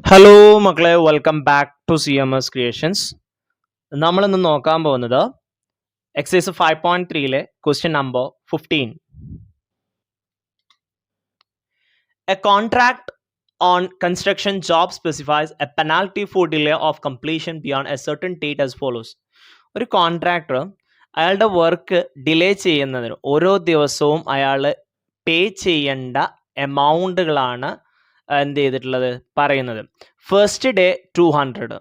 Hello മക്കളെ, welcome back to CMS creations. നമ്മളിന്ന് നോക്കാൻ പോകുന്നത് എക്സസൈസ് 5.3-ലെ question number 15. A contract on construction job specifies a penalty for delay of completion beyond a certain date as follows. ഒരു contractor അയാളുടെ work delay ചെയ്യുന്നതിന് ഓരോ ദിവസവും അയാൾ പേ ചെയ്യേണ്ട എമൗണ്ടുകളാണ് എന്ത് ചെയ്തിട്ടുള്ളത് പറയുന്നത്. ഫസ്റ്റ് ഡേ 200,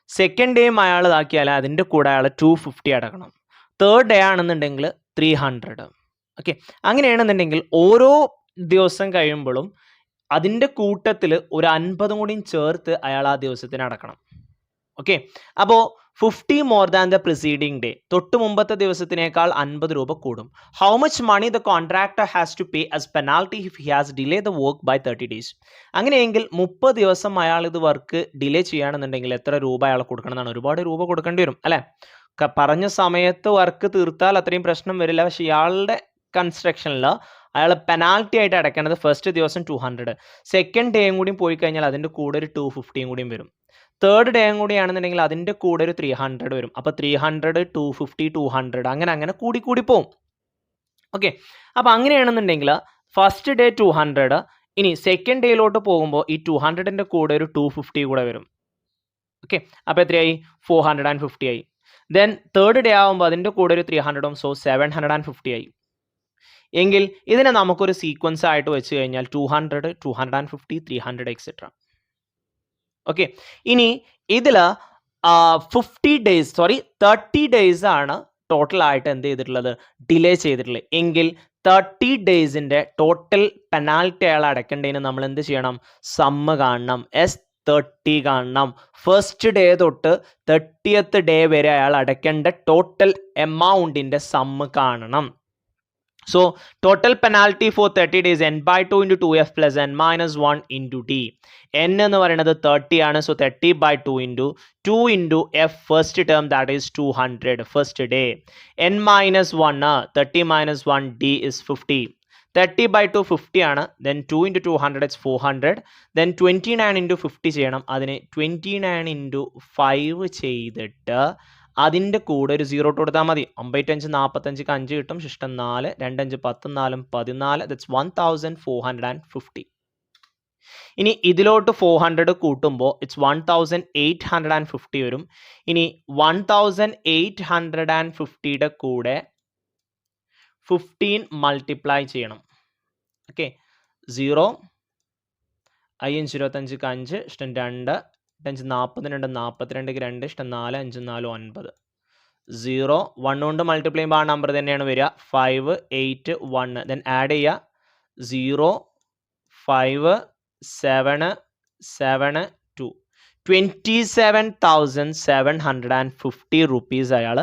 സെക്കൻഡ് ഡേയും അയാൾ ഇതാക്കിയാൽ അതിൻ്റെ കൂടെ അയാൾ 250 അടക്കണം, തേർഡ് ഡേ ആണെന്നുണ്ടെങ്കിൽ 300. ഓക്കെ, അങ്ങനെയാണെന്നുണ്ടെങ്കിൽ ഓരോ ദിവസം കഴിയുമ്പോഴും അതിൻ്റെ കൂട്ടത്തിൽ ഒരു 50 കൂടിയും ചേർത്ത് അയാൾ ആ ദിവസത്തിന് അടക്കണം. ഓക്കെ, അപ്പോൾ 50 more than the preceding day, തൊട്ട് മുമ്പത്തെ ദിവസത്തിനേക്കാൾ 50 രൂപ കൂടും. How much money the contractor has to pay as penalty if he has delay the work by 30 days. അങ്ങനെയെങ്കിൽ 30 ദിവസം അയാൾ ഇത് വർക്ക് ഡിലേ ചെയ്യുകയാണെന്നുണ്ടെങ്കിൽ എത്ര രൂപ അയാൾ കൊടുക്കണം എന്നാണ്? ഒരുപാട് രൂപ കൊടുക്കേണ്ടി വരും അല്ലേ? പറഞ്ഞ സമയത്ത് വർക്ക് തീർത്താൽ അത്രയും പ്രശ്നം വരില്ല. പക്ഷെ ഇയാളുടെ കൺസ്ട്രക്ഷനിൽ അയാൾ പെനാൽറ്റി ആയിട്ട് അടയ്ക്കേണ്ടത് ഫസ്റ്റ് ദിവസം 200, സെക്കൻഡ് ഡേയും കൂടി പോയി കഴിഞ്ഞാൽ അതിൻ്റെ കൂടെ ഒരു 250 കൂടിയും വരും, തേർഡ് ഡേയും കൂടിയാണെന്നുണ്ടെങ്കിൽ അതിൻ്റെ കൂടെ ഒരു 300 വരും. അപ്പോൾ 300, 250, 200 അങ്ങനെ കൂടി പോകും. ഓക്കെ, അപ്പോൾ അങ്ങനെയാണെന്നുണ്ടെങ്കിൽ ഫസ്റ്റ് ഡേ 200, ഇനി സെക്കൻഡ് ഡേയിലോട്ട് പോകുമ്പോൾ ഈ 200ൻ്റെ കൂടെ ഒരു 250 കൂടെ വരും. ഓക്കെ, അപ്പോൾ എത്രയായി? 450 ആയി. ദെൻ തേർഡ് ഡേ ആകുമ്പോൾ അതിൻ്റെ കൂടെ ഒരു 300, സോ 750 ആയി. എങ്കിൽ ഇതിനെ നമുക്കൊരു സീക്വൻസ് ആയിട്ട് വെച്ച് കഴിഞ്ഞാൽ 200, 250, 300 എക്സെട്ര. ഓക്കെ, ഇനി ഇതിൽ 30 ഡേയ്സ് ആണ് ടോട്ടലായിട്ട് എന്ത് ചെയ്തിട്ടുള്ളത്? ഡിലേ ചെയ്തിട്ടുള്ളത്. എങ്കിൽ 30 ഡേയ്സിൻ്റെ ടോട്ടൽ പെനാൽറ്റി അയാൾ അടയ്ക്കേണ്ടതിന് നമ്മൾ എന്ത് ചെയ്യണം? സമ്മ് കാണണം, S30 കാണണം. ഫസ്റ്റ് ഡേ തൊട്ട് 30th ഡേ വരെ അയാൾ അടയ്ക്കേണ്ട ടോട്ടൽ എമൗണ്ടിൻ്റെ സമ്മ് കാണണം. So total penalty for 30 days n by 2 into 2f plus n minus 1 into d. n എന്ന് പറയുന്നത് 30 ആണ്. So 30 by 2 into f first term, that is 200 first day. n minus 1, 30 minus 1, d is 50. 30 by 2 50 ആണ്. Then 2 into 200 it's 400. Then 29 into 50 ചെയ്യണം. അതിന് 29 into 5 ചെയ്തിട്ട് അതിൻ്റെ കൂടെ ഒരു 0 കൊടുത്താൽ മതി. 55 45 5 കിട്ടും, ശിഷ്ടം 4, 2 5 10 4 14, ദറ്റ്സ് 1450. ഇനി ഇതിലോട്ട് 400 കൂട്ടുമ്പോൾ ഇറ്റ്സ് 1850 വരും. ഇനി 1850യുടെ കൂടെ 15 മൾട്ടിപ്ലൈ ചെയ്യണം. ഓക്കെ, 0 5 25 5 ഇഷ്ടം 2 5 42 42 2 ഇഷ്ടം 4 5 4 9. 0 1 കൊണ്ട് മൾട്ടിപ്ലൈ ചെയ്യുമ്പോൾ ആ നമ്പർ തന്നെയാണ് വരിക. 5 8 1, ദെൻ ആഡ് ചെയ്യുക. 0 5 7 7 2, 27,750 റുപ്പീസ് അയാൾ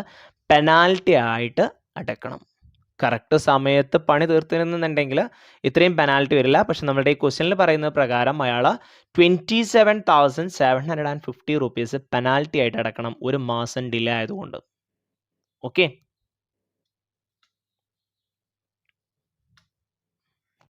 പെനാൽറ്റി ആയിട്ട് അടയ്ക്കണം. കറക്റ്റ് സമയത്ത് പണി തീർത്തിരുന്നുണ്ടെങ്കിൽ ഇത്രയും പെനാൽറ്റി വരില്ല. പക്ഷെ നമ്മുടെ ഈ ക്വസ്റ്റ്യനിൽ പറയുന്ന പ്രകാരം അയാൾ 27,750 റുപ്പീസ് പെനാൽറ്റി ആയിട്ട് അടക്കണം, ഒരു മാസം ഡിലേ ആയതുകൊണ്ട്. ഓക്കെ.